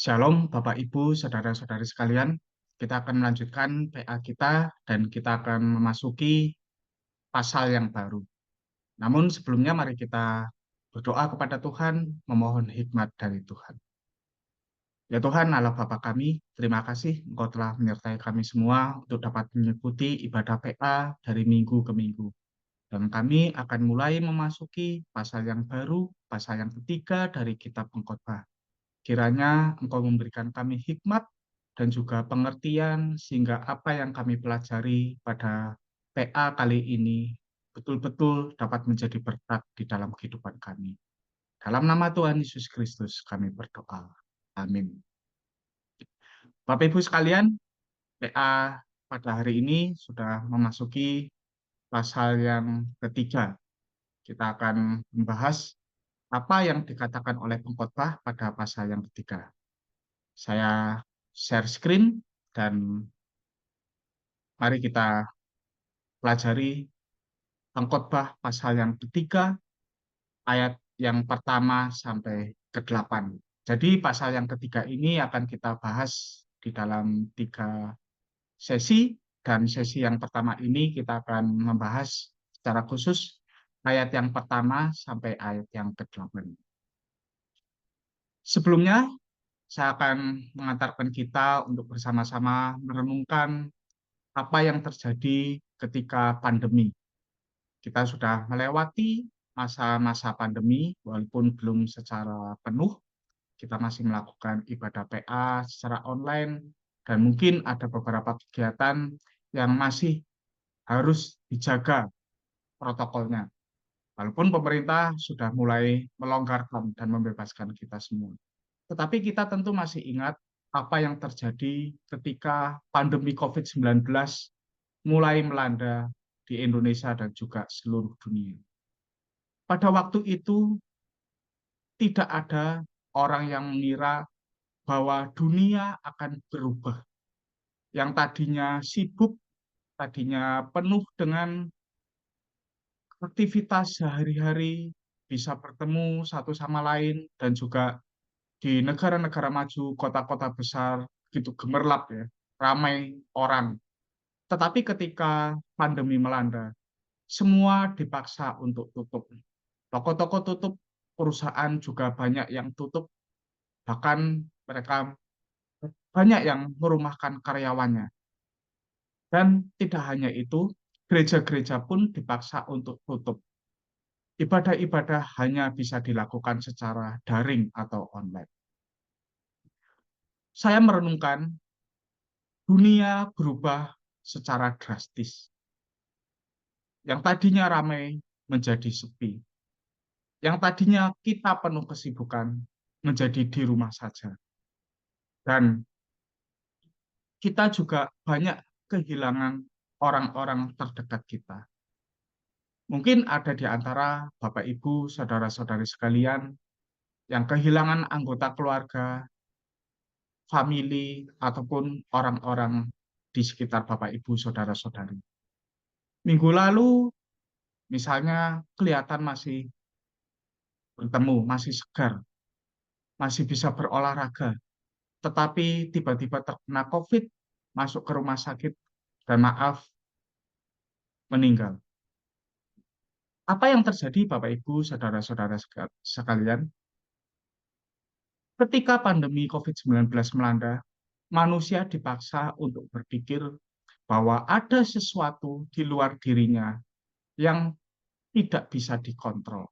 Shalom Bapak Ibu, saudara-saudari sekalian. Kita akan melanjutkan PA kita dan kita akan memasuki pasal yang baru. Namun sebelumnya mari kita berdoa kepada Tuhan, memohon hikmat dari Tuhan. Ya Tuhan, Allah Bapa kami, terima kasih Engkau telah menyertai kami semua untuk dapat mengikuti ibadah PA dari minggu ke minggu. Dan kami akan mulai memasuki pasal yang baru, pasal yang ketiga dari kitab Pengkhotbah. Kiranya Engkau memberikan kami hikmat dan juga pengertian sehingga apa yang kami pelajari pada PA kali ini betul-betul dapat menjadi berkat di dalam kehidupan kami. Dalam nama Tuhan Yesus Kristus kami berdoa. Amin. Bapak Ibu sekalian, PA pada hari ini sudah memasuki pasal yang ketiga. Kita akan membahas apa yang dikatakan oleh pengkhotbah pada pasal yang ketiga. Saya share screen dan mari kita pelajari pengkhotbah pasal yang ketiga, ayat yang pertama sampai ke-8. Jadi pasal yang ketiga ini akan kita bahas di dalam 3 sesi, dan sesi yang pertama ini kita akan membahas secara khusus ayat yang pertama sampai ayat yang ke-8. Sebelumnya, saya akan mengantarkan kita untuk bersama-sama merenungkan apa yang terjadi ketika pandemi. Kita sudah melewati masa-masa pandemi, walaupun belum secara penuh, kita masih melakukan ibadah PA secara online, dan mungkin ada beberapa kegiatan yang masih harus dijaga protokolnya. Walaupun pemerintah sudah mulai melonggarkan dan membebaskan kita semua. Tetapi kita tentu masih ingat apa yang terjadi ketika pandemi COVID-19 mulai melanda di Indonesia dan juga seluruh dunia. Pada waktu itu, tidak ada orang yang mengira bahwa dunia akan berubah. Yang tadinya sibuk, tadinya penuh dengan aktivitas sehari-hari, bisa bertemu satu sama lain, dan juga di negara-negara maju, kota-kota besar, gitu gemerlap ya, ramai orang. Tetapi ketika pandemi melanda, semua dipaksa untuk tutup. Toko-toko tutup, perusahaan juga banyak yang tutup, bahkan mereka banyak yang merumahkan karyawannya. Dan tidak hanya itu, gereja-gereja pun dipaksa untuk tutup. Ibadah-ibadah hanya bisa dilakukan secara daring atau online. Saya merenungkan dunia berubah secara drastis. Yang tadinya ramai menjadi sepi. Yang tadinya kita penuh kesibukan menjadi di rumah saja. Dan kita juga banyak kehilangan orang-orang terdekat kita. Mungkin ada di antara Bapak Ibu, saudara-saudari sekalian yang kehilangan anggota keluarga, famili, ataupun orang-orang di sekitar Bapak Ibu, saudara-saudari. Minggu lalu, misalnya kelihatan masih bertemu, masih segar, masih bisa berolahraga, tetapi tiba-tiba terkena COVID, masuk ke rumah sakit, dan maaf, meninggal. Apa yang terjadi Bapak Ibu, saudara-saudara sekalian? Ketika pandemi COVID-19 melanda, manusia dipaksa untuk berpikir bahwa ada sesuatu di luar dirinya yang tidak bisa dikontrol.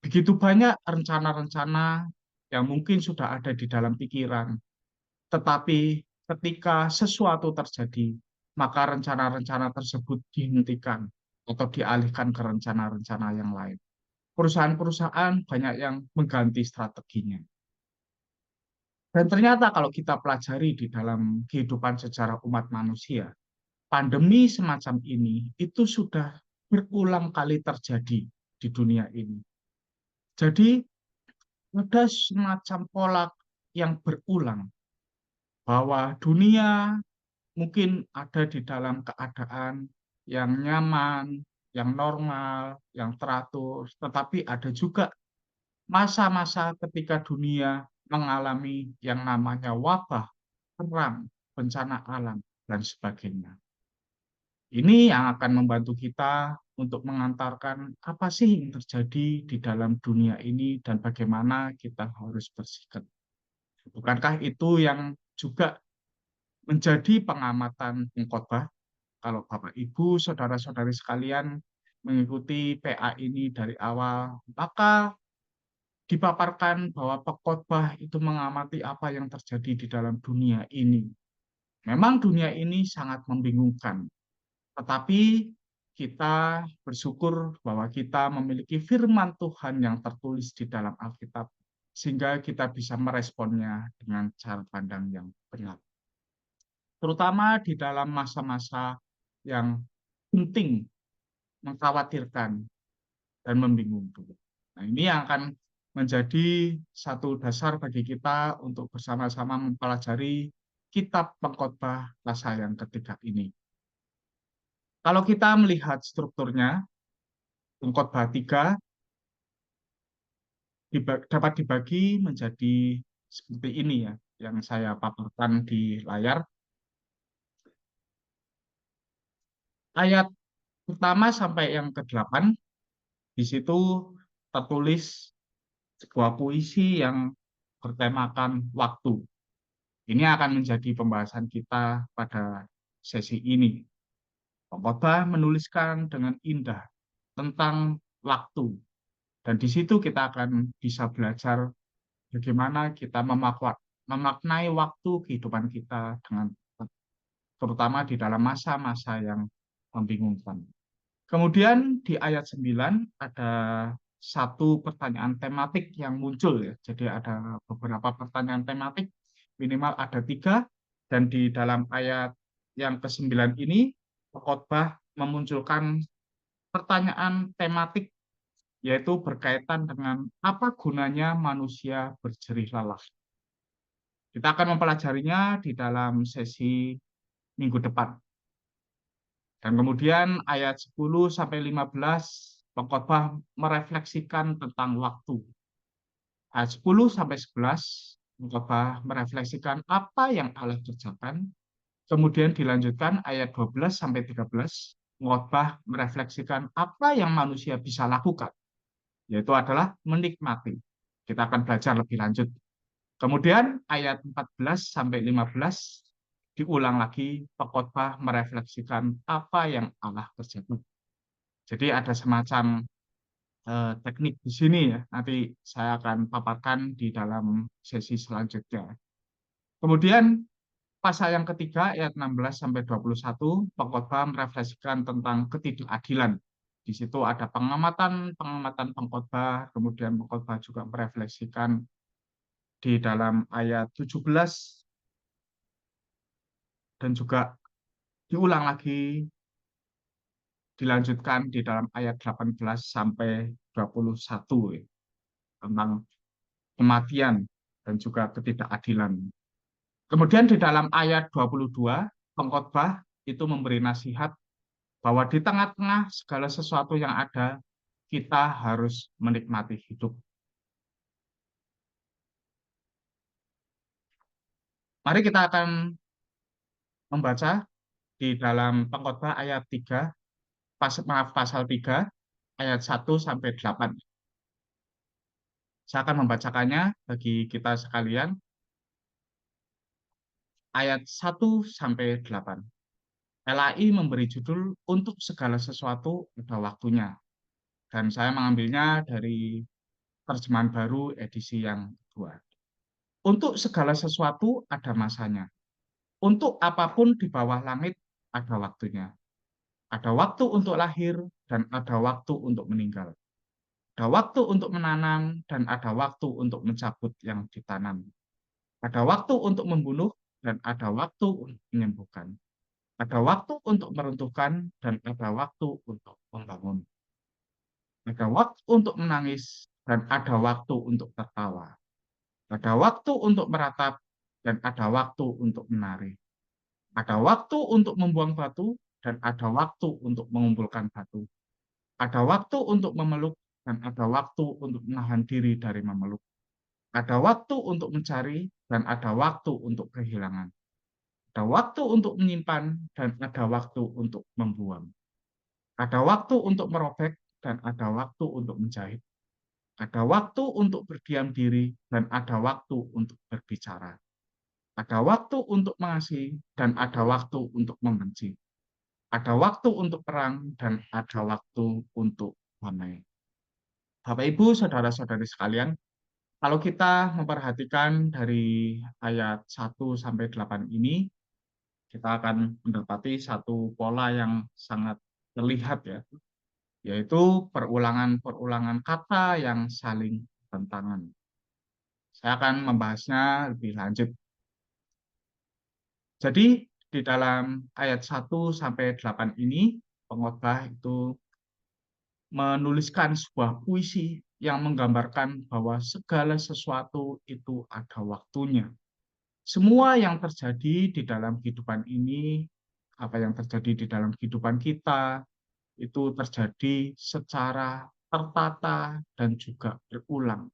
Begitu banyak rencana-rencana yang mungkin sudah ada di dalam pikiran, tetapi ketika sesuatu terjadi, maka rencana-rencana tersebut dihentikan atau dialihkan ke rencana-rencana yang lain. Perusahaan-perusahaan banyak yang mengganti strateginya. Dan ternyata kalau kita pelajari di dalam kehidupan secara umat manusia, pandemi semacam ini itu sudah berulang kali terjadi di dunia ini. Jadi ada semacam pola yang berulang bahwa dunia mungkin ada di dalam keadaan yang nyaman, yang normal, yang teratur, tetapi ada juga masa-masa ketika dunia mengalami yang namanya wabah, perang, bencana alam, dan sebagainya. Ini yang akan membantu kita untuk mengantarkan apa sih yang terjadi di dalam dunia ini dan bagaimana kita harus bersikap. Bukankah itu yang juga menjadi pengamatan pengkhotbah? Kalau Bapak Ibu, saudara-saudari sekalian mengikuti PA ini dari awal, maka dipaparkan bahwa pengkhotbah itu mengamati apa yang terjadi di dalam dunia ini. Memang dunia ini sangat membingungkan, tetapi kita bersyukur bahwa kita memiliki firman Tuhan yang tertulis di dalam Alkitab, sehingga kita bisa meresponnya dengan cara pandang yang benar. Terutama di dalam masa-masa yang penting, mengkhawatirkan, dan membingungkan. Nah, ini yang akan menjadi satu dasar bagi kita untuk bersama-sama mempelajari kitab pengkhotbah pasal yang ketiga ini. Kalau kita melihat strukturnya, pengkhotbah 3 dapat dibagi menjadi seperti ini ya, yang saya paparkan di layar. Ayat pertama sampai yang ke-8, di situ tertulis sebuah puisi yang bertemakan waktu. Ini akan menjadi pembahasan kita pada sesi ini. Pengkhotbah menuliskan dengan indah tentang waktu. Dan di situ kita akan bisa belajar bagaimana kita memaknai waktu kehidupan kita dengan terutama di dalam masa-masa yang membingungkan. Kemudian di ayat 9 ada satu pertanyaan tematik yang muncul ya. Jadi ada beberapa pertanyaan tematik, minimal ada 3, dan di dalam ayat yang ke-9 ini, pengkhotbah memunculkan pertanyaan tematik yaitu berkaitan dengan apa gunanya manusia berjerih lelah. Kita akan mempelajarinya di dalam sesi minggu depan. Dan kemudian ayat 10 sampai 15 pengkhotbah merefleksikan tentang waktu. Ayat 10 sampai 11 pengkhotbah merefleksikan apa yang Allah kerjakan. Kemudian dilanjutkan ayat 12 sampai 13 pengkhotbah merefleksikan apa yang manusia bisa lakukan, yaitu adalah menikmati. Kita akan belajar lebih lanjut. Kemudian ayat 14 sampai 15 diulang lagi, pengkhotbah merefleksikan apa yang Allah kerjakan. Jadi ada semacam teknik di sini ya. Nanti saya akan paparkan di dalam sesi selanjutnya. Kemudian pasal yang ketiga ayat 16 sampai 21 pengkhotbah merefleksikan tentang ketidakadilan. Di situ ada pengamatan pengkhotbah, kemudian pengkhotbah juga merefleksikan di dalam ayat 17 dan juga diulang lagi, dilanjutkan di dalam ayat 18 sampai 21 ya, tentang kematian dan juga ketidakadilan. Kemudian di dalam ayat 22 pengkhotbah itu memberi nasihat bahwa di tengah-tengah segala sesuatu yang ada, kita harus menikmati hidup. Mari kita akan membaca di dalam pengkhotbah ayat 3, pasal 3, ayat 1 sampai 8. Saya akan membacakannya bagi kita sekalian. Ayat 1 sampai 8. LAI memberi judul untuk segala sesuatu ada waktunya. Dan saya mengambilnya dari terjemahan baru edisi yang kedua. Untuk segala sesuatu ada masanya. Untuk apapun di bawah langit ada waktunya. Ada waktu untuk lahir dan ada waktu untuk meninggal. Ada waktu untuk menanam dan ada waktu untuk mencabut yang ditanam. Ada waktu untuk membunuh dan ada waktu untuk menyembuhkan. Ada waktu untuk meruntuhkan dan ada waktu untuk membangun. Ada waktu untuk menangis dan ada waktu untuk tertawa. Ada waktu untuk meratap dan ada waktu untuk menari. Ada waktu untuk membuang batu dan ada waktu untuk mengumpulkan batu. Ada waktu untuk memeluk dan ada waktu untuk menahan diri dari memeluk. Ada waktu untuk mencari dan ada waktu untuk kehilangan. Ada waktu untuk menyimpan dan ada waktu untuk membuang. Ada waktu untuk merobek dan ada waktu untuk menjahit. Ada waktu untuk berdiam diri dan ada waktu untuk berbicara. Ada waktu untuk mengasihi dan ada waktu untuk membenci. Ada waktu untuk perang dan ada waktu untuk damai. Bapak, Ibu, saudara-saudari sekalian, kalau kita memperhatikan dari ayat 1 sampai 8 ini, kita akan mendapati satu pola yang sangat terlihat ya, yaitu perulangan-perulangan kata yang saling bertentangan. Saya akan membahasnya lebih lanjut. Jadi di dalam ayat 1 sampai 8 ini, pengkhotbah itu menuliskan sebuah puisi yang menggambarkan bahwa segala sesuatu itu ada waktunya. Semua yang terjadi di dalam kehidupan ini, apa yang terjadi di dalam kehidupan kita, itu terjadi secara tertata dan juga berulang.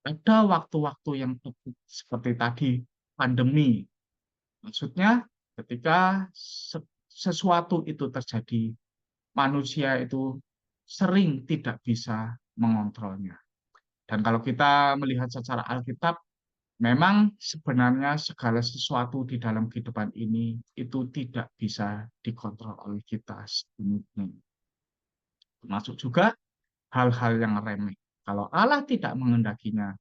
Ada waktu-waktu yang tepat seperti tadi, pandemi. Maksudnya ketika sesuatu itu terjadi, manusia itu sering tidak bisa mengontrolnya. Dan kalau kita melihat secara Alkitab, memang sebenarnya segala sesuatu di dalam kehidupan ini itu tidak bisa dikontrol oleh kita sepenuhnya. Termasuk juga hal-hal yang remeh. Kalau Allah tidak mengendakinya,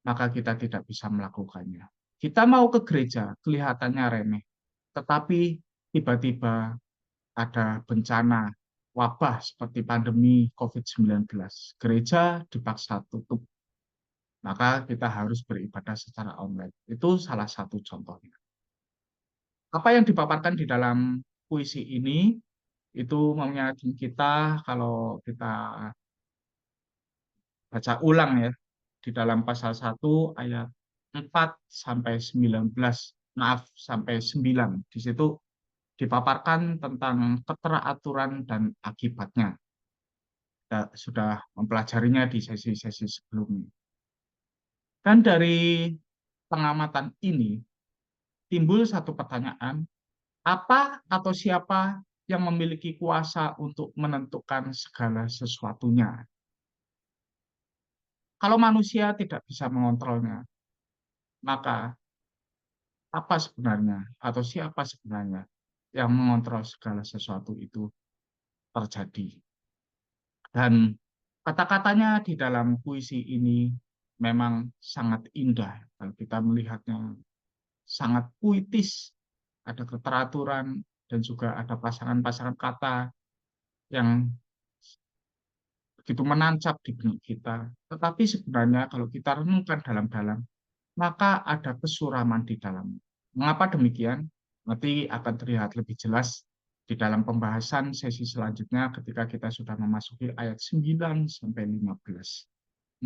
maka kita tidak bisa melakukannya. Kita mau ke gereja, kelihatannya remeh. Tetapi tiba-tiba ada bencana, wabah seperti pandemi COVID-19. Gereja dipaksa tutup, maka kita harus beribadah secara online. Itu salah satu contohnya. Apa yang dipaparkan di dalam puisi ini itu mengingatkan kita kalau kita baca ulang ya di dalam pasal 1 ayat 4 sampai 19. Maaf, sampai 9. Di situ dipaparkan tentang keteraturan dan akibatnya. Kita sudah mempelajarinya di sesi-sesi sebelumnya. Dan dari pengamatan ini timbul satu pertanyaan, apa atau siapa yang memiliki kuasa untuk menentukan segala sesuatunya? Kalau manusia tidak bisa mengontrolnya, maka apa sebenarnya atau siapa sebenarnya yang mengontrol segala sesuatu itu terjadi? Dan kata-katanya di dalam puisi ini memang sangat indah kalau kita melihatnya, sangat puitis, ada keteraturan dan juga ada pasangan-pasangan kata yang begitu menancap di benak kita. Tetapi sebenarnya kalau kita renungkan dalam-dalam, maka ada kesuraman di dalamnya. Mengapa demikian? Nanti akan terlihat lebih jelas di dalam pembahasan sesi selanjutnya ketika kita sudah memasuki ayat 9 sampai 15.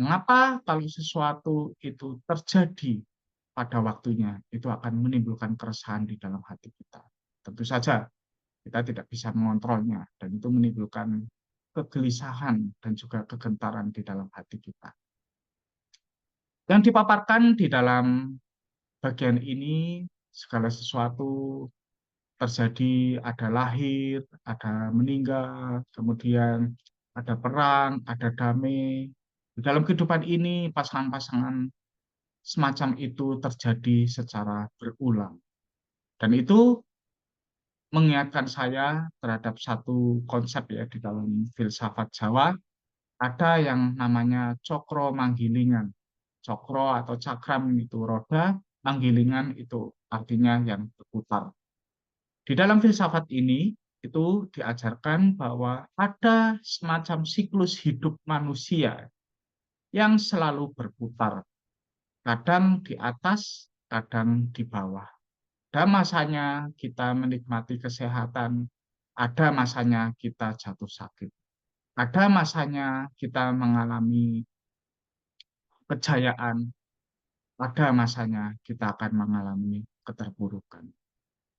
Mengapa kalau sesuatu itu terjadi pada waktunya, itu akan menimbulkan keresahan di dalam hati kita. Tentu saja kita tidak bisa mengontrolnya, dan itu menimbulkan kegelisahan dan juga kegentaran di dalam hati kita. Yang dipaparkan di dalam bagian ini, segala sesuatu terjadi, ada lahir, ada meninggal, kemudian ada perang, ada damai. Di dalam kehidupan ini, pasangan-pasangan semacam itu terjadi secara berulang. Dan itu mengingatkan saya terhadap satu konsep ya di dalam filsafat Jawa, ada yang namanya cokro manggilingan. Cokro atau cakram itu roda, manggilingan itu artinya yang berputar. Di dalam filsafat ini itu diajarkan bahwa ada semacam siklus hidup manusia yang selalu berputar, kadang di atas, kadang di bawah. Ada masanya kita menikmati kesehatan, ada masanya kita jatuh sakit, ada masanya kita mengalami kejayaan, ada masanya kita akan mengalami keterpurukan.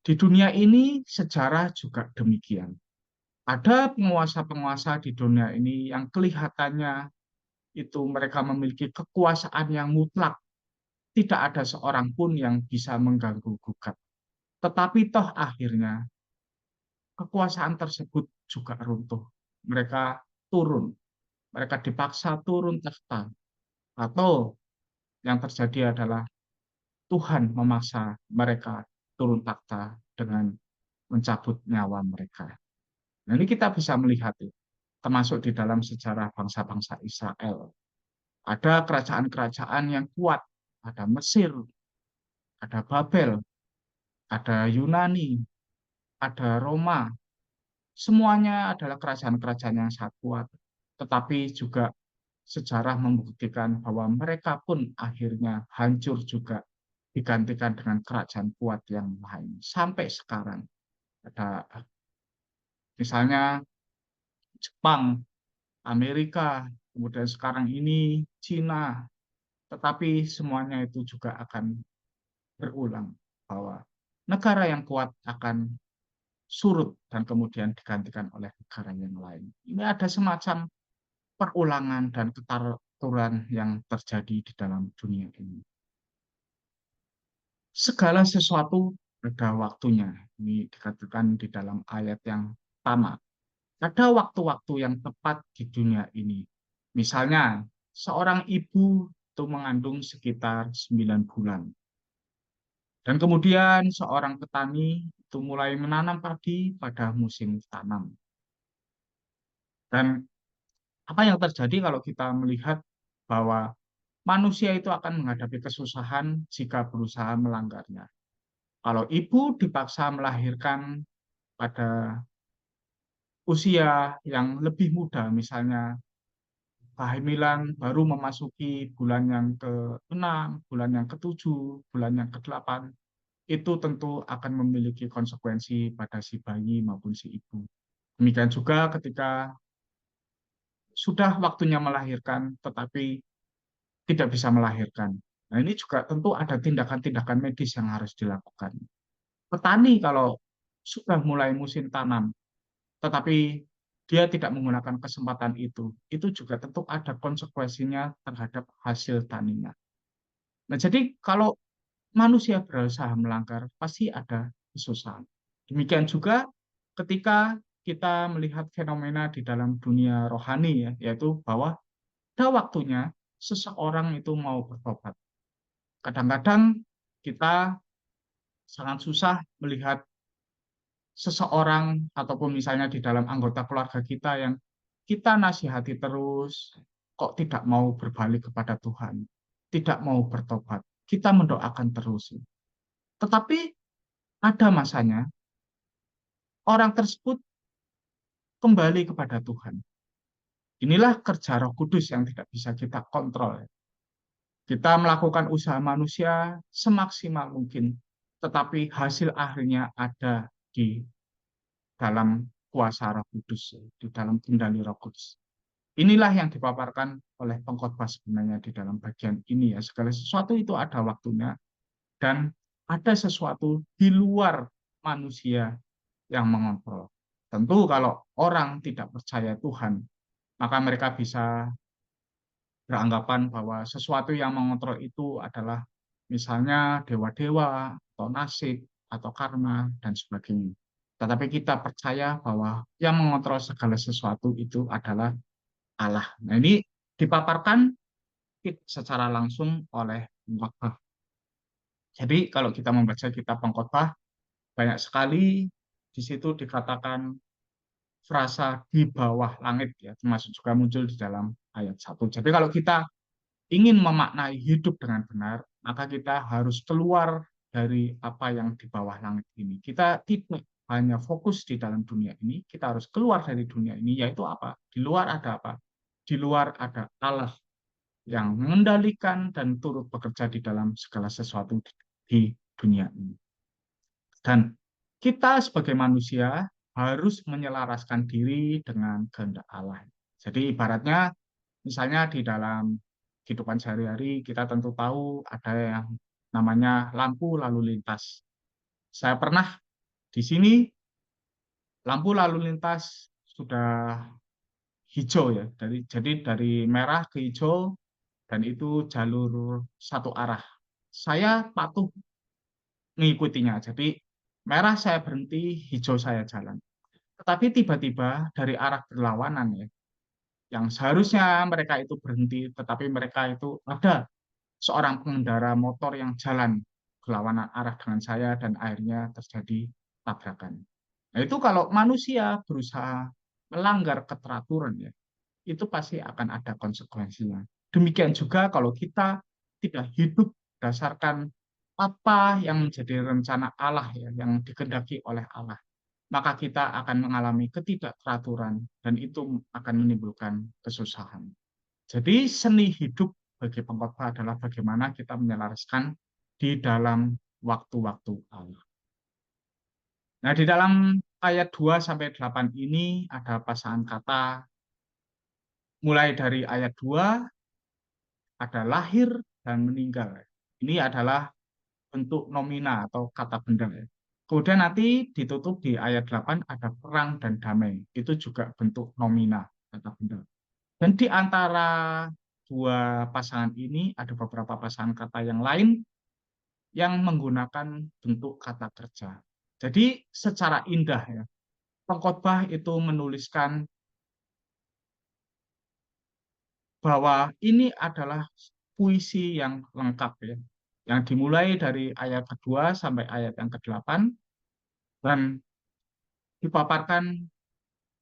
Di dunia ini sejarah juga demikian. Ada penguasa-penguasa di dunia ini yang kelihatannya itu mereka memiliki kekuasaan yang mutlak, tidak ada seorang pun yang bisa mengganggu gugat. Tetapi toh akhirnya kekuasaan tersebut juga runtuh. Mereka turun, mereka dipaksa turun takhta, atau yang terjadi adalah Tuhan memaksa mereka turun takhta dengan mencabut nyawa mereka. Nah, ini kita bisa melihat, termasuk di dalam sejarah bangsa-bangsa Israel. Ada kerajaan-kerajaan yang kuat, ada Mesir, ada Babel, ada Yunani, ada Roma. Semuanya adalah kerajaan-kerajaan yang sangat kuat. Tetapi juga sejarah membuktikan bahwa mereka pun akhirnya hancur juga, digantikan dengan kerajaan kuat yang lain. Sampai sekarang ada misalnya Jepang, Amerika, kemudian sekarang ini Cina, tetapi semuanya itu juga akan berulang bahwa negara yang kuat akan surut dan kemudian digantikan oleh negara yang lain. Ini ada semacam perulangan dan keteraturan yang terjadi di dalam dunia ini. Segala sesuatu ada waktunya. Ini dikatakan di dalam ayat yang pertama. Ada waktu-waktu yang tepat di dunia ini. Misalnya, seorang ibu itu mengandung sekitar 9 bulan. Dan kemudian seorang petani itu mulai menanam padi pada musim tanam. Dan apa yang terjadi kalau kita melihat bahwa manusia itu akan menghadapi kesusahan jika berusaha melanggarnya. Kalau ibu dipaksa melahirkan pada usia yang lebih muda, misalnya kehamilan baru memasuki bulan yang ke-6, bulan yang ke-7, bulan yang ke-8, itu tentu akan memiliki konsekuensi pada si bayi maupun si ibu. Demikian juga ketika sudah waktunya melahirkan, tetapi tidak bisa melahirkan. Nah, ini juga tentu ada tindakan-tindakan medis yang harus dilakukan. Petani kalau sudah mulai musim tanam, tetapi dia tidak menggunakan kesempatan itu juga tentu ada konsekuensinya terhadap hasil taninya. Nah, jadi kalau manusia berusaha melanggar, pasti ada kesusahan. Demikian juga ketika kita melihat fenomena di dalam dunia rohani, ya, yaitu bahwa ada waktunya seseorang itu mau bertobat. Kadang-kadang kita sangat susah melihat seseorang ataupun misalnya di dalam anggota keluarga kita yang kita nasihati terus, kok tidak mau berbalik kepada Tuhan, tidak mau bertobat. Kita mendoakan terus. Tetapi ada masanya orang tersebut kembali kepada Tuhan. Inilah kerja Roh Kudus yang tidak bisa kita kontrol. Kita melakukan usaha manusia semaksimal mungkin, tetapi hasil akhirnya ada di dalam kuasa Roh Kudus, di dalam kendali Roh Kudus. Inilah yang dipaparkan oleh pengkhotbah sebenarnya di dalam bagian ini, ya. Segala sesuatu itu ada waktunya dan ada sesuatu di luar manusia yang mengontrol. Tentu kalau orang tidak percaya Tuhan, maka mereka bisa beranggapan bahwa sesuatu yang mengontrol itu adalah misalnya dewa-dewa, atau nasib, atau karma, dan sebagainya. Tetapi kita percaya bahwa yang mengontrol segala sesuatu itu adalah Allah. Nah, ini dipaparkan secara langsung oleh pengkhotbah. Jadi kalau kita membaca kitab pengkhotbah, banyak sekali di situ dikatakan frasa di bawah langit, ya, termasuk juga muncul di dalam ayat 1. Jadi kalau kita ingin memaknai hidup dengan benar, maka kita harus keluar dari apa yang di bawah langit ini. Kita tidak hanya fokus di dalam dunia ini, kita harus keluar dari dunia ini, yaitu apa? Di luar ada apa? Di luar ada Allah yang mengendalikan dan turut bekerja di dalam segala sesuatu di dunia ini. Dan kita sebagai manusia harus menyelaraskan diri dengan kehendak Allah. Jadi ibaratnya, misalnya di dalam kehidupan sehari-hari, kita tentu tahu ada yang namanya lampu lalu lintas. Saya pernah di sini, lampu lalu lintas sudah hijau, ya. Jadi dari merah ke hijau, dan itu jalur satu arah. saya patuh mengikutinya. Jadi merah saya berhenti, hijau saya jalan. Tetapi tiba-tiba dari arah berlawanan ya, yang seharusnya mereka itu berhenti, tetapi mereka itu ada seorang pengendara motor yang jalan berlawanan arah dengan saya dan akhirnya terjadi tabrakan. Nah, itu kalau manusia berusaha melanggar keteraturan ya, itu pasti akan ada konsekuensinya. Demikian juga kalau kita tidak hidup berdasarkan apa yang menjadi rencana Allah ya, yang dikehendaki oleh Allah, maka kita akan mengalami ketidakteraturan dan itu akan menimbulkan kesusahan. Jadi seni hidup bagi pengkhotbah adalah bagaimana kita menyelaraskan di dalam waktu-waktu Allah. Nah, di dalam ayat 2 sampai 8 ini ada pasangan kata mulai dari ayat 2 ada lahir dan meninggal. Ini adalah bentuk nomina atau kata benda. Kemudian nanti ditutup di ayat 8 ada perang dan damai. Itu juga bentuk nomina kata benda. Dan di antara dua pasangan ini ada beberapa pasangan kata yang lain yang menggunakan bentuk kata kerja. Jadi secara indah ya, pengkhotbah itu menuliskan bahwa ini adalah puisi yang lengkap ya, yang dimulai dari ayat kedua sampai ayat yang ke-8 dan dipaparkan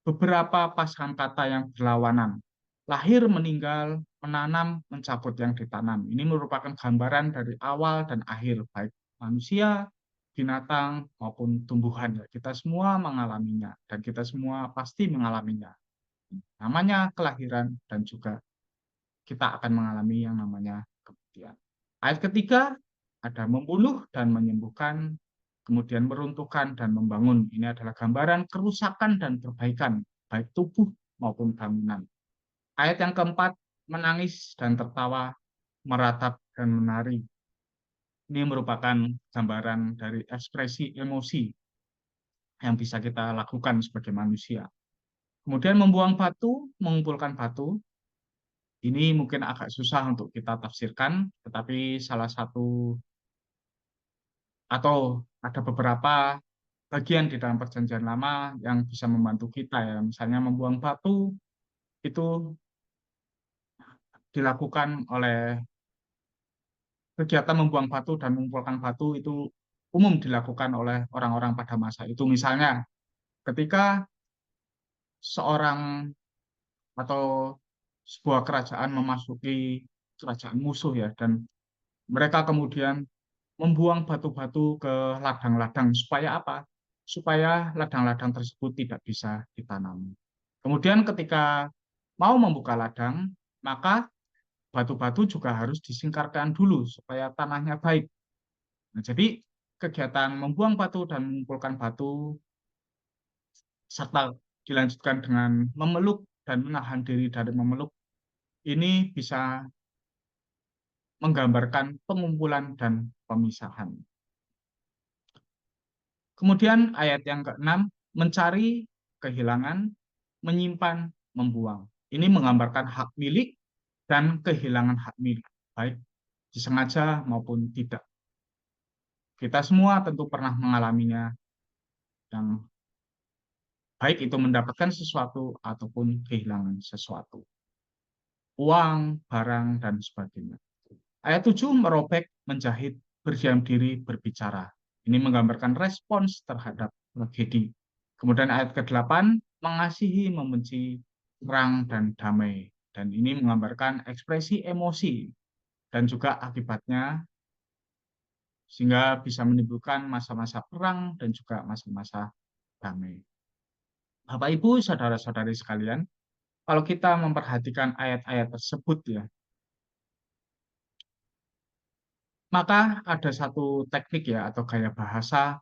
beberapa pasangan kata yang berlawanan. Lahir, meninggal, menanam, mencabut yang ditanam. Ini merupakan gambaran dari awal dan akhir, baik manusia, binatang, maupun tumbuhan. Kita semua mengalaminya, dan kita semua pasti mengalaminya. Namanya kelahiran dan juga kita akan mengalami yang namanya kematian. Ayat ketiga, ada membunuh dan menyembuhkan, kemudian meruntuhkan dan membangun. Ini adalah gambaran kerusakan dan perbaikan, baik tubuh maupun bangunan. Ayat yang keempat, menangis dan tertawa, meratap dan menari. Ini merupakan gambaran dari ekspresi emosi yang bisa kita lakukan sebagai manusia. Kemudian membuang batu, mengumpulkan batu, ini mungkin agak susah untuk kita tafsirkan, tetapi salah satu atau ada beberapa bagian di dalam Perjanjian Lama yang bisa membantu kita ya. Misalnya membuang batu itu dilakukan oleh kegiatan membuang batu dan mengumpulkan batu itu umum dilakukan oleh orang-orang pada masa itu. Misalnya ketika seorang atau sebuah kerajaan memasuki kerajaan musuh ya dan mereka kemudian membuang batu-batu ke ladang-ladang supaya apa? Supaya ladang-ladang tersebut tidak bisa ditanam. Kemudian ketika mau membuka ladang, maka batu-batu juga harus disingkarkan dulu supaya tanahnya baik. Nah, jadi kegiatan membuang batu dan mengumpulkan batu serta dilanjutkan dengan memeluk dan menahan diri dari memeluk ini bisa menggambarkan pengumpulan dan pemisahan. Kemudian ayat yang ke-6, mencari, kehilangan, menyimpan, membuang. Ini menggambarkan hak milik dan kehilangan hak milik, baik disengaja maupun tidak. Kita semua tentu pernah mengalaminya, yang baik itu mendapatkan sesuatu ataupun kehilangan sesuatu. Uang, barang, dan sebagainya. Ayat 7, merobek, menjahit, berdiam diri, berbicara. Ini menggambarkan respons terhadap tragedi. Kemudian ayat ke-8, mengasihi, membenci, perang, dan damai. Dan ini menggambarkan ekspresi emosi dan juga akibatnya sehingga bisa menimbulkan masa-masa perang dan juga masa-masa damai. Bapak, Ibu, saudara-saudari sekalian, kalau kita memperhatikan ayat-ayat tersebut ya, maka ada satu teknik ya atau gaya bahasa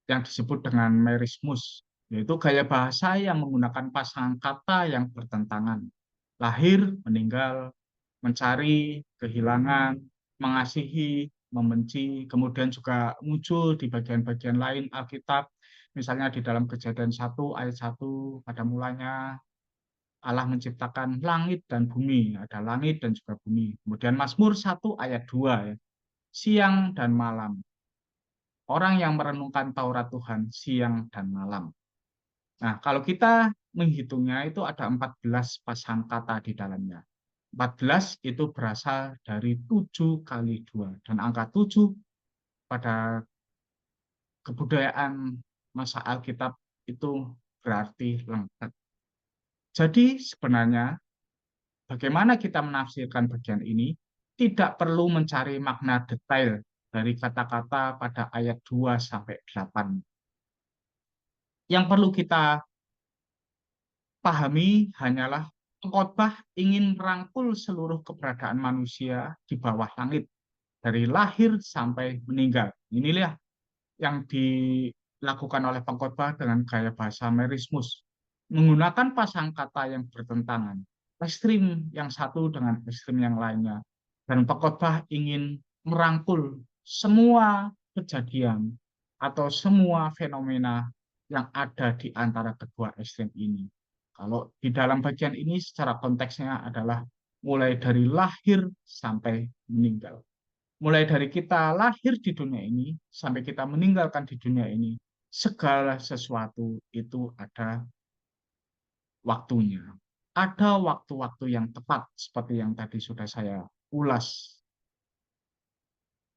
yang disebut dengan merismus, yaitu gaya bahasa yang menggunakan pasangan kata yang bertentangan. Lahir, meninggal, mencari, kehilangan, mengasihi, membenci, kemudian juga muncul di bagian-bagian lain Alkitab, misalnya di dalam Kejadian 1 ayat 1, pada mulanya Allah menciptakan langit dan bumi, ada langit dan juga bumi. Kemudian Mazmur 1 ayat 2 ya. siang dan malam. Orang yang merenungkan Taurat Tuhan siang dan malam. Nah, kalau kita menghitungnya itu ada 14 pasang kata di dalamnya. 14 itu berasal dari 7 kali 2. Dan angka 7 pada kebudayaan masa Alkitab itu berarti lengkap. Jadi sebenarnya bagaimana kita menafsirkan bagian ini tidak perlu mencari makna detail dari kata-kata pada ayat 2 sampai 8. Yang perlu kita pahami hanyalah pengkhotbah ingin merangkul seluruh keberadaan manusia di bawah langit dari lahir sampai meninggal. Inilah yang dilakukan oleh pengkhotbah dengan gaya bahasa merismus, menggunakan pasang kata yang bertentangan, ekstrim yang satu dengan ekstrim yang lainnya. Dan pengkhotbah ingin merangkul semua kejadian atau semua fenomena yang ada di antara kedua ekstrim ini. Kalau di dalam bagian ini secara konteksnya adalah mulai dari lahir sampai meninggal. Mulai dari kita lahir di dunia ini sampai kita meninggalkan di dunia ini, segala sesuatu itu ada waktunya. Ada waktu-waktu yang tepat seperti yang tadi sudah saya ulas.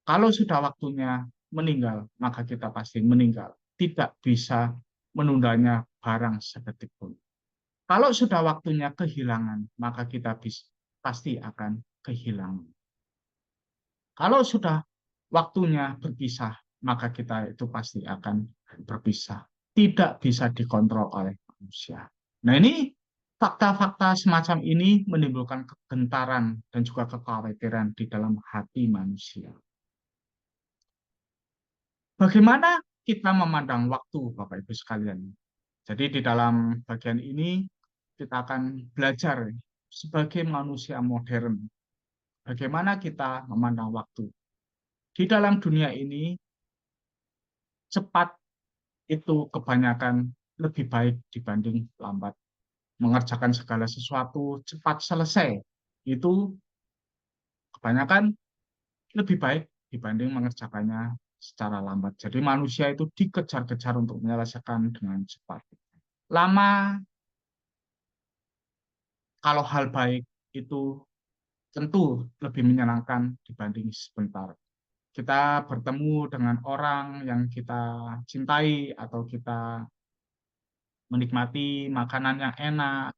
Kalau sudah waktunya meninggal, maka kita pasti meninggal. Tidak bisa menundanya barang sedetik pun. Kalau sudah waktunya kehilangan, maka kita pasti akan kehilangan. Kalau sudah waktunya berpisah, maka kita itu pasti akan berpisah. Tidak bisa dikontrol oleh manusia. Nah, ini fakta-fakta semacam ini menimbulkan kegentaran dan juga kekhawatiran di dalam hati manusia. Bagaimana kita memandang waktu, Bapak Ibu sekalian? Jadi di dalam bagian ini kita akan belajar sebagai manusia modern, bagaimana kita memandang waktu. Di dalam dunia ini, cepat itu kebanyakan lebih baik dibanding lambat. Mengerjakan segala sesuatu cepat selesai, itu kebanyakan lebih baik dibanding mengerjakannya secara lambat. Jadi manusia itu dikejar-kejar untuk menyelesaikan dengan cepat. Lama, kalau hal baik itu tentu lebih menyenangkan dibanding sebentar. Kita bertemu dengan orang yang kita cintai atau kita menikmati makanan yang enak,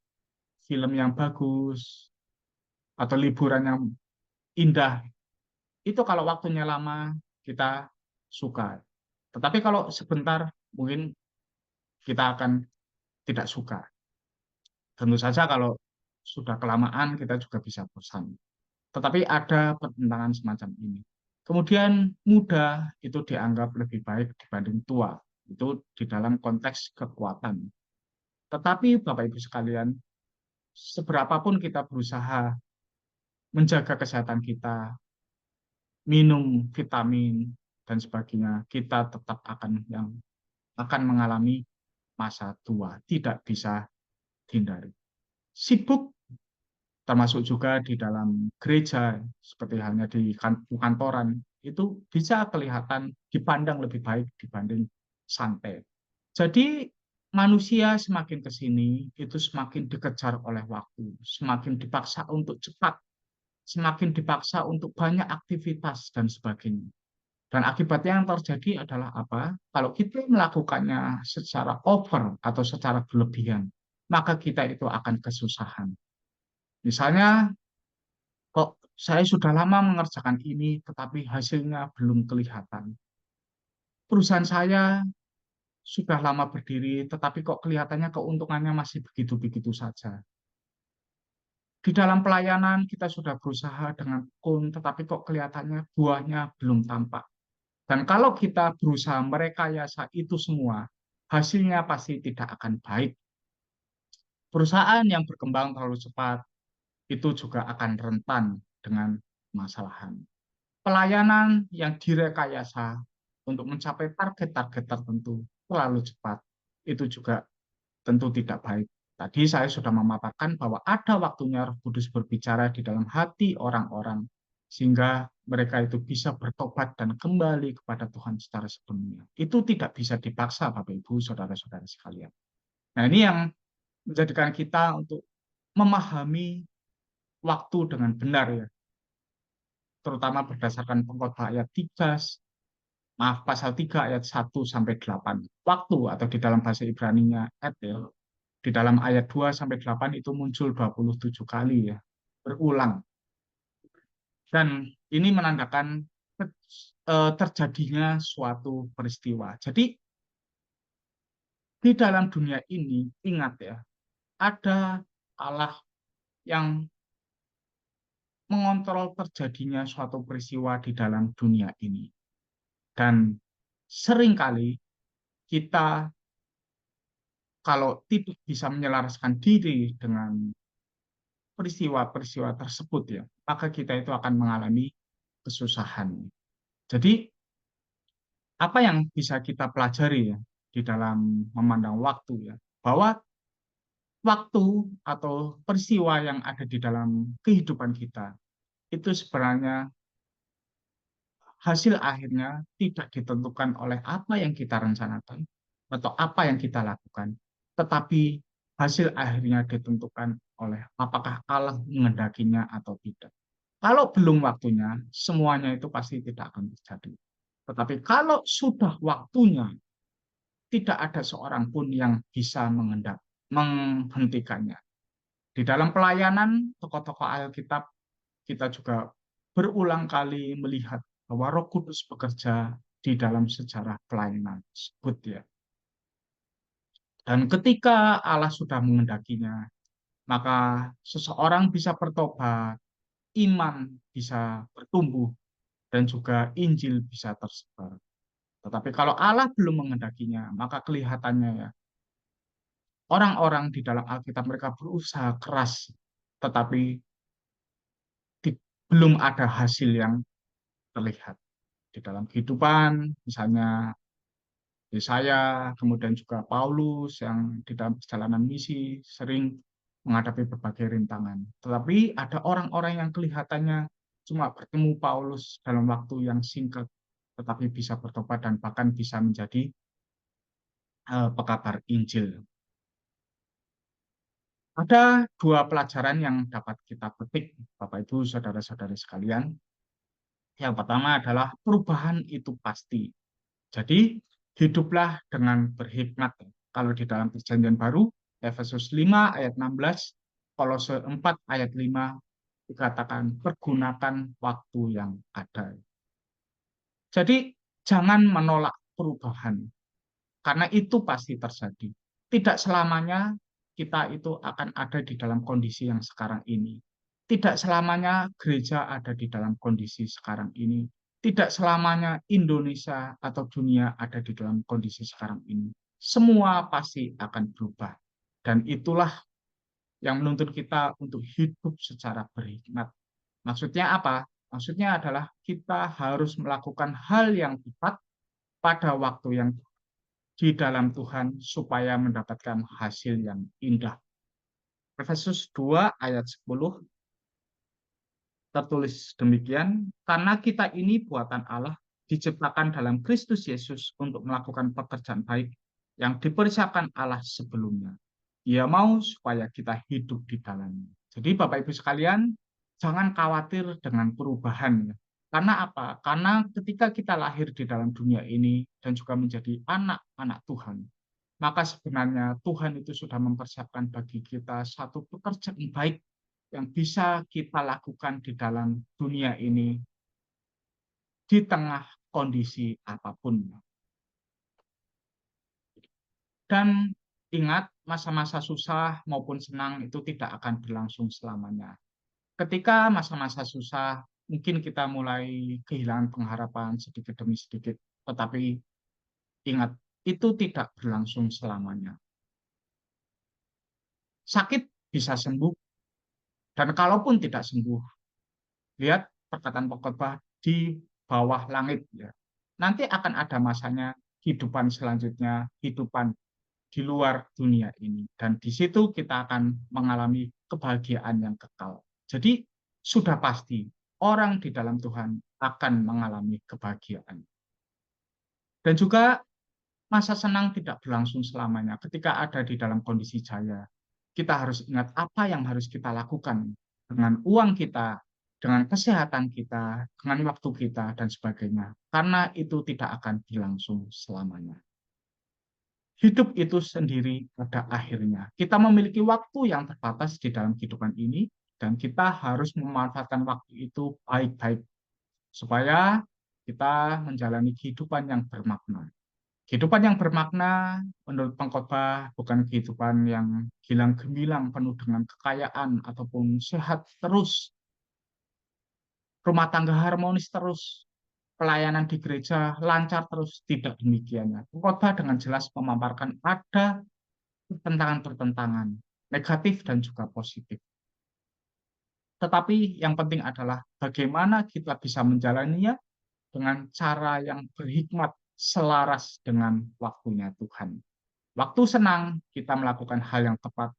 film yang bagus, atau liburan yang indah, itu kalau waktunya lama kita suka. Tetapi kalau sebentar mungkin kita akan tidak suka. Tentu saja kalau sudah kelamaan kita juga bisa bosan. Tetapi ada pertentangan semacam ini. Kemudian muda itu dianggap lebih baik dibanding tua. Itu di dalam konteks kekuatan. Tetapi Bapak Ibu sekalian, seberapapun kita berusaha menjaga kesehatan kita, minum vitamin dan sebagainya, kita tetap akan mengalami masa tua, tidak bisa dihindari. Sibuk termasuk juga di dalam gereja seperti halnya di kantoran itu bisa kelihatan dipandang lebih baik dibanding santai. Jadi manusia semakin ke sini itu semakin dikejar oleh waktu, semakin dipaksa untuk cepat, semakin dipaksa untuk banyak aktivitas dan sebagainya. Dan akibatnya yang terjadi adalah apa? Kalau kita melakukannya secara over atau secara berlebihan, maka kita itu akan kesusahan. Misalnya, kok saya sudah lama mengerjakan ini, tetapi hasilnya belum kelihatan. Perusahaan saya sudah lama berdiri, tetapi kok kelihatannya keuntungannya masih begitu-begitu saja. Di dalam pelayanan kita sudah berusaha dengan tekun, tetapi kok kelihatannya buahnya belum tampak. Dan kalau kita berusaha merekayasa itu semua, hasilnya pasti tidak akan baik. Perusahaan yang berkembang terlalu cepat itu juga akan rentan dengan masalahan. Pelayanan yang direkayasa untuk mencapai target-target tertentu terlalu cepat, itu juga tentu tidak baik. Tadi saya sudah memaparkan bahwa ada waktunya Roh Kudus berbicara di dalam hati orang-orang sehingga mereka itu bisa bertobat dan kembali kepada Tuhan secara sepenuhnya. Itu tidak bisa dipaksa, Bapak Ibu, saudara-saudara sekalian. Nah, ini yang menjadikan kita untuk memahami waktu dengan benar ya, terutama berdasarkan pengkhotbah ayat 3, pasal 3 ayat 1 sampai 8. Waktu atau di dalam bahasa Ibrani-nya et ya. Di dalam ayat 2 sampai 8 itu muncul 27 kali ya, berulang. Dan ini menandakan terjadinya suatu peristiwa. Jadi di dalam dunia ini ingat ya, ada Allah yang mengontrol terjadinya suatu peristiwa di dalam dunia ini. Dan seringkali kita kalau tidak bisa menyelaraskan diri dengan peristiwa-peristiwa tersebut ya, maka kita itu akan mengalami kesusahan. Jadi apa yang bisa kita pelajari ya di dalam memandang waktu ya, bahwa waktu atau peristiwa yang ada di dalam kehidupan kita itu sebenarnya hasil akhirnya tidak ditentukan oleh apa yang kita rencanakan atau apa yang kita lakukan, tetapi hasil akhirnya ditentukan oleh apakah Allah mengendakinya atau tidak. Kalau belum waktunya, semuanya itu pasti tidak akan terjadi. Tetapi kalau sudah waktunya, tidak ada seorang pun yang bisa menghentikannya. Di dalam pelayanan tokoh-tokoh Alkitab, kita juga berulang kali melihat bahwa Roh Kudus bekerja di dalam sejarah pelayanan tersebut ya. Dan ketika Allah sudah mengendakinya, maka seseorang bisa bertobat, iman bisa bertumbuh, dan juga Injil bisa tersebar. Tetapi kalau Allah belum mengendakinya, maka kelihatannya ya, orang-orang di dalam Alkitab mereka berusaha keras, tetapi belum ada hasil yang terlihat di dalam kehidupan, misalnya Yesaya, kemudian juga Paulus yang di dalam perjalanan misi sering menghadapi berbagai rintangan. Tetapi ada orang-orang yang kelihatannya cuma bertemu Paulus dalam waktu yang singkat, tetapi bisa bertobat dan bahkan bisa menjadi pekabar Injil. Ada dua pelajaran yang dapat kita petik, Bapak Ibu, saudara-saudari sekalian. Yang pertama adalah perubahan itu pasti. Jadi, hiduplah dengan berhikmat. Kalau di dalam Perjanjian Baru, Efesus 5 ayat 16, Kolose 4 ayat 5, dikatakan pergunakan waktu yang ada. Jadi, jangan menolak perubahan, karena itu pasti terjadi. Tidak selamanya kita itu akan ada di dalam kondisi yang sekarang ini. Tidak selamanya gereja ada di dalam kondisi sekarang ini. Tidak selamanya Indonesia atau dunia ada di dalam kondisi sekarang ini. Semua pasti akan berubah. Dan itulah yang menuntut kita untuk hidup secara berhikmat. Maksudnya apa? Maksudnya adalah kita harus melakukan hal yang tepat pada waktu yang di dalam Tuhan supaya mendapatkan hasil yang indah. Efesus 2 ayat 10 tertulis demikian, karena kita ini buatan Allah, diciptakan dalam Kristus Yesus untuk melakukan pekerjaan baik yang dipersiapkan Allah sebelumnya. Ia mau supaya kita hidup di dalamnya. Jadi Bapak Ibu sekalian, jangan khawatir dengan perubahan. Karena apa? Karena ketika kita lahir di dalam dunia ini dan juga menjadi anak-anak Tuhan, maka sebenarnya Tuhan itu sudah mempersiapkan bagi kita satu pekerjaan baik yang bisa kita lakukan di dalam dunia ini di tengah kondisi apapun. Dan ingat, masa-masa susah maupun senang itu tidak akan berlangsung selamanya. Ketika masa-masa susah, mungkin kita mulai kehilangan pengharapan sedikit demi sedikit, tetapi ingat, itu tidak berlangsung selamanya. Sakit bisa sembuh, dan kalaupun tidak sembuh, lihat perkataan pengkhotbah di bawah langit ya. Nanti akan ada masanya kehidupan selanjutnya, kehidupan di luar dunia ini, dan di situ kita akan mengalami kebahagiaan yang kekal. Jadi sudah pasti orang di dalam Tuhan akan mengalami kebahagiaan. Dan juga masa senang tidak berlangsung selamanya. Ketika ada di dalam kondisi jaya, kita harus ingat apa yang harus kita lakukan dengan uang kita, dengan kesehatan kita, dengan waktu kita, dan sebagainya. Karena itu tidak akan berlangsung selamanya. Hidup itu sendiri pada akhirnya. Kita memiliki waktu yang terbatas di dalam kehidupan ini, dan kita harus memanfaatkan waktu itu baik-baik, supaya kita menjalani kehidupan yang bermakna. Kehidupan yang bermakna menurut pengkhotbah bukan kehidupan yang gilang gemilang penuh dengan kekayaan ataupun sehat terus, rumah tangga harmonis terus, pelayanan di gereja lancar terus, tidak demikiannya. Pengkhotbah dengan jelas memaparkan ada pertentangan-pertentangan negatif dan juga positif. Tetapi yang penting adalah bagaimana kita bisa menjalaninya dengan cara yang berhikmat selaras dengan waktunya Tuhan. Waktu senang, kita melakukan hal yang tepat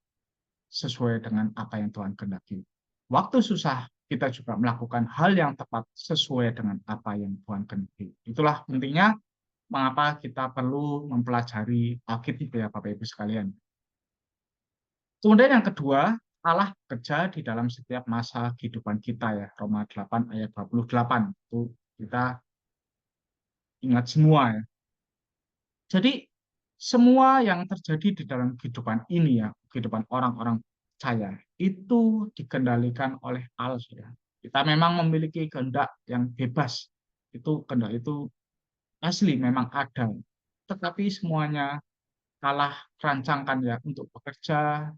sesuai dengan apa yang Tuhan kehendaki. Waktu susah, kita juga melakukan hal yang tepat sesuai dengan apa yang Tuhan kehendaki. Itulah pentingnya mengapa kita perlu mempelajari Alkitab ya Bapak Ibu sekalian. Kemudian yang kedua, Allah bekerja di dalam setiap masa kehidupan kita ya. Roma 8 ayat 28. Itu kita ingat semua ya. Jadi semua yang terjadi di dalam kehidupan ini ya, kehidupan orang-orang percaya, itu dikendalikan oleh Allah ya. Kita memang memiliki kehendak yang bebas. Itu kehendak itu asli memang ada. Tetapi semuanya Allah rancangkan ya untuk bekerja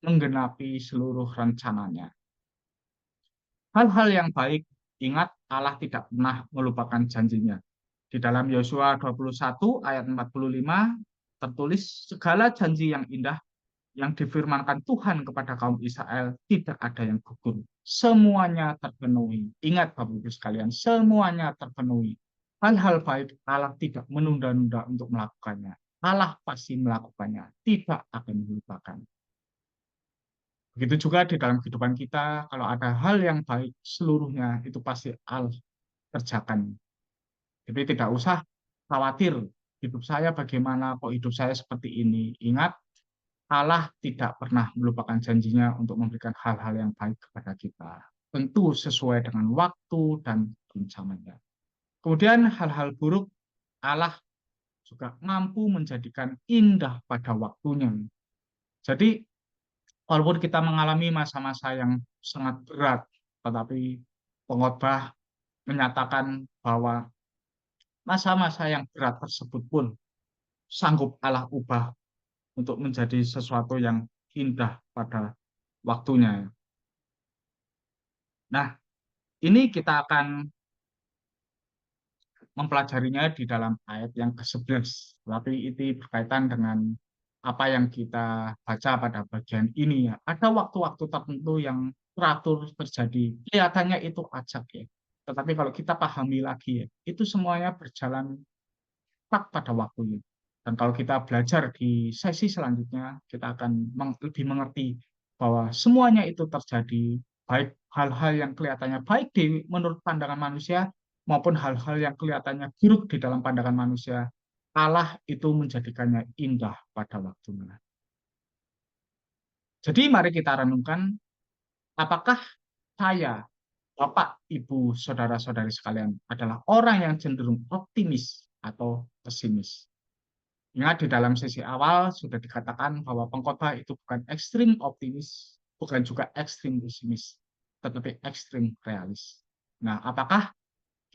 menggenapi seluruh rencananya. Hal-hal yang baik, ingat Allah tidak pernah melupakan janjinya. Di dalam Yosua 21 ayat 45 tertulis segala janji yang indah yang difirmankan Tuhan kepada kaum Israel tidak ada yang gugur. Semuanya terpenuhi. Ingat Bapak Ibu sekalian, semuanya terpenuhi. Hal-hal baik Allah tidak menunda-nunda untuk melakukannya. Allah pasti melakukannya, tidak akan melupakan. Begitu juga di dalam kehidupan kita, kalau ada hal yang baik, seluruhnya itu pasti Allah kerjakan. Jadi tidak usah khawatir, hidup saya bagaimana, kok hidup saya seperti ini. Ingat, Allah tidak pernah melupakan janjinya untuk memberikan hal-hal yang baik kepada kita. Tentu sesuai dengan waktu dan rencananya. Kemudian hal-hal buruk, Allah juga mampu menjadikan indah pada waktunya. Jadi, walaupun kita mengalami masa-masa yang sangat berat, tetapi pengkhotbah menyatakan bahwa masa-masa yang berat tersebut pun sanggup Allah ubah untuk menjadi sesuatu yang indah pada waktunya. Nah, ini kita akan mempelajarinya di dalam ayat yang ke-11. Tapi itu berkaitan dengan apa yang kita baca pada bagian ini ya. Ada waktu-waktu tertentu yang teratur terjadi. Kelihatannya itu acak ya. Tetapi kalau kita pahami lagi ya, itu semuanya berjalan tepat pada waktunya. Dan kalau kita belajar di sesi selanjutnya, kita akan lebih mengerti bahwa semuanya itu terjadi, baik hal-hal yang kelihatannya baik menurut pandangan manusia, maupun hal-hal yang kelihatannya buruk di dalam pandangan manusia. Allah itu menjadikannya indah pada waktunya. Jadi mari kita renungkan, apakah saya, Bapak, Ibu, Saudara-saudari sekalian, adalah orang yang cenderung optimis atau pesimis? Ingat di dalam sesi awal sudah dikatakan bahwa pengkhotbah itu bukan ekstrim optimis, bukan juga ekstrim pesimis, tetapi ekstrim realis. Nah, apakah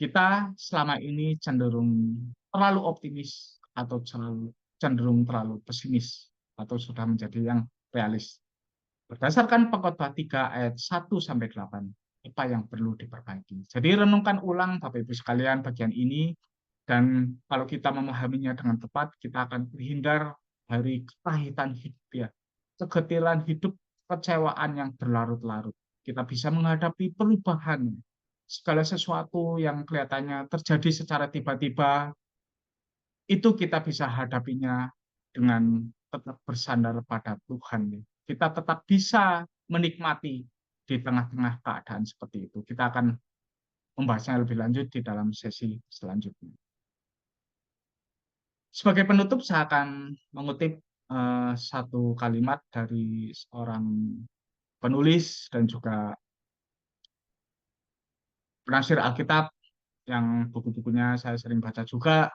kita selama ini cenderung terlalu optimis atau cenderung terlalu pesimis atau sudah menjadi yang realis? Berdasarkan pengkhotbah 3 ayat 1 sampai 8, apa yang perlu diperbaiki? Jadi renungkan ulang Bapak Ibu sekalian bagian ini, dan kalau kita memahaminya dengan tepat, kita akan terhindar dari kepahitan hidup ya, kegetiran hidup, kecewaan yang berlarut-larut. Kita bisa menghadapi perubahan, segala sesuatu yang kelihatannya terjadi secara tiba-tiba, itu kita bisa hadapinya dengan tetap bersandar pada Tuhan. Kita tetap bisa menikmati di tengah-tengah keadaan seperti itu. Kita akan membahasnya lebih lanjut di dalam sesi selanjutnya. Sebagai penutup, saya akan mengutip satu kalimat dari seorang penulis dan juga penafsir Alkitab yang buku-bukunya saya sering baca juga.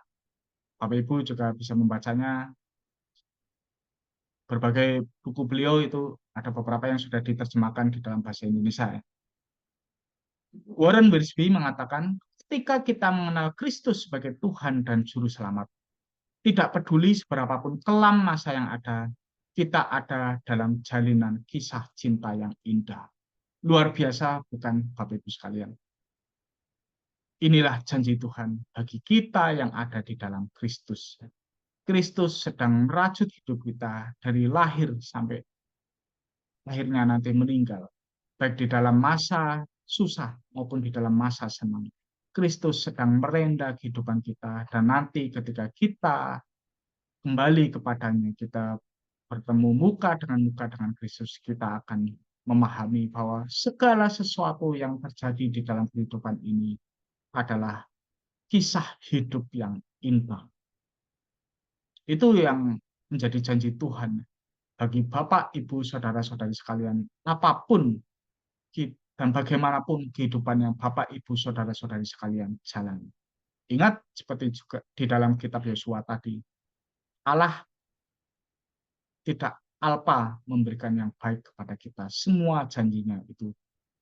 Bapak Ibu juga bisa membacanya. Berbagai buku beliau itu ada beberapa yang sudah diterjemahkan di dalam bahasa Indonesia. Warren Wiersbe mengatakan, ketika kita mengenal Kristus sebagai Tuhan dan Juru Selamat, tidak peduli seberapapun kelam masa yang ada, kita ada dalam jalinan kisah cinta yang indah. Luar biasa, bukan Bapak Ibu sekalian? Inilah janji Tuhan bagi kita yang ada di dalam Kristus. Kristus sedang merajut hidup kita dari lahir sampai akhirnya nanti meninggal, baik di dalam masa susah maupun di dalam masa senang. Kristus sedang merenda kehidupan kita, dan nanti ketika kita kembali kepadanya, kita bertemu muka dengan Kristus, kita akan memahami bahwa segala sesuatu yang terjadi di dalam kehidupan ini adalah kisah hidup yang indah. Itu yang menjadi janji Tuhan bagi Bapak, Ibu, saudara-saudari sekalian, apapun dan bagaimanapun kehidupan yang Bapak, Ibu, saudara-saudari sekalian jalani. Ingat, seperti juga di dalam kitab Yosua tadi, Allah tidak alpa memberikan yang baik kepada kita. Semua janjinya itu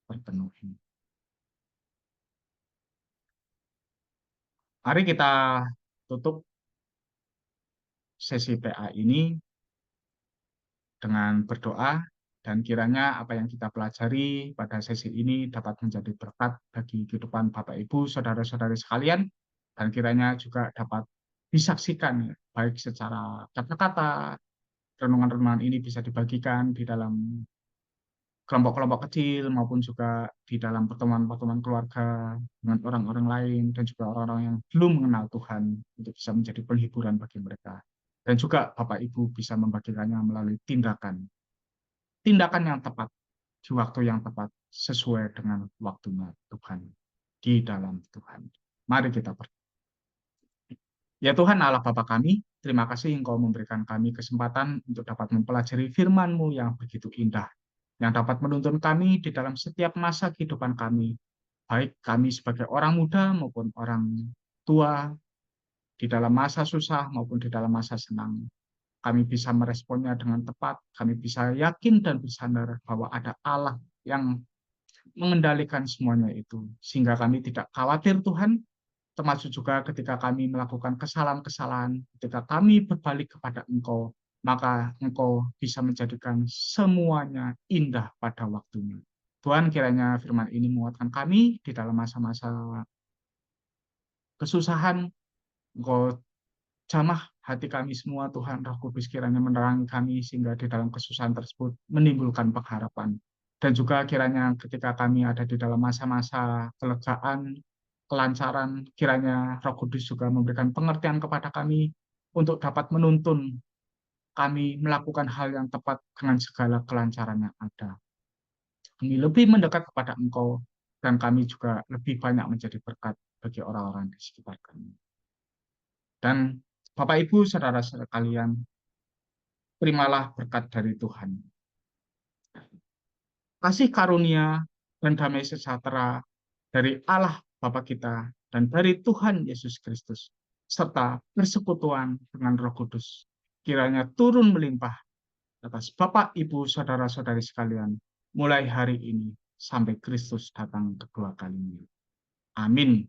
terpenuhi. Mari kita tutup sesi PA ini dengan berdoa, dan kiranya apa yang kita pelajari pada sesi ini dapat menjadi berkat bagi kehidupan Bapak, Ibu, saudara-saudari sekalian, dan kiranya juga dapat disaksikan baik secara kata-kata. Renungan-renungan ini bisa dibagikan di dalam kelompok-kelompok kecil maupun juga di dalam pertemuan-pertemuan keluarga dengan orang-orang lain dan juga orang-orang yang belum mengenal Tuhan, untuk bisa menjadi penghiburan bagi mereka. Dan juga Bapak Ibu bisa membagikannya melalui tindakan yang tepat di waktu yang tepat sesuai dengan waktunya Tuhan di dalam Tuhan. Mari kita berdoa. Ya Tuhan Allah Bapa kami, terima kasih Engkau memberikan kami kesempatan untuk dapat mempelajari firman-Mu yang begitu indah, yang dapat menuntun kami di dalam setiap masa kehidupan kami, baik kami sebagai orang muda maupun orang tua, di dalam masa susah maupun di dalam masa senang. Kami bisa meresponnya dengan tepat, kami bisa yakin dan bersandar bahwa ada Allah yang mengendalikan semuanya itu, sehingga kami tidak khawatir Tuhan, termasuk juga ketika kami melakukan kesalahan-kesalahan, ketika kami berbalik kepada Engkau, maka Engkau bisa menjadikan semuanya indah pada waktunya. Tuhan, kiranya firman ini menguatkan kami di dalam masa-masa kesusahan. Engkau jamah hati kami semua, Tuhan. Roh Kudus kiranya menerangi kami, sehingga di dalam kesusahan tersebut menimbulkan pengharapan. Dan juga kiranya ketika kami ada di dalam masa-masa kelegaan, kelancaran, kiranya Roh Kudus juga memberikan pengertian kepada kami untuk dapat menuntun kami melakukan hal yang tepat dengan segala kelancaran yang ada. Kami lebih mendekat kepada Engkau, dan kami juga lebih banyak menjadi berkat bagi orang-orang di sekitar kami. Dan Bapak, Ibu, saudara sekalian, terimalah berkat dari Tuhan. Kasih karunia dan damai sejahtera dari Allah Bapa kita dan dari Tuhan Yesus Kristus, serta persekutuan dengan Roh Kudus, kiranya turun melimpah atas Bapak, Ibu, saudara-saudari sekalian, mulai hari ini sampai Kristus datang kedua kalinya. Amin.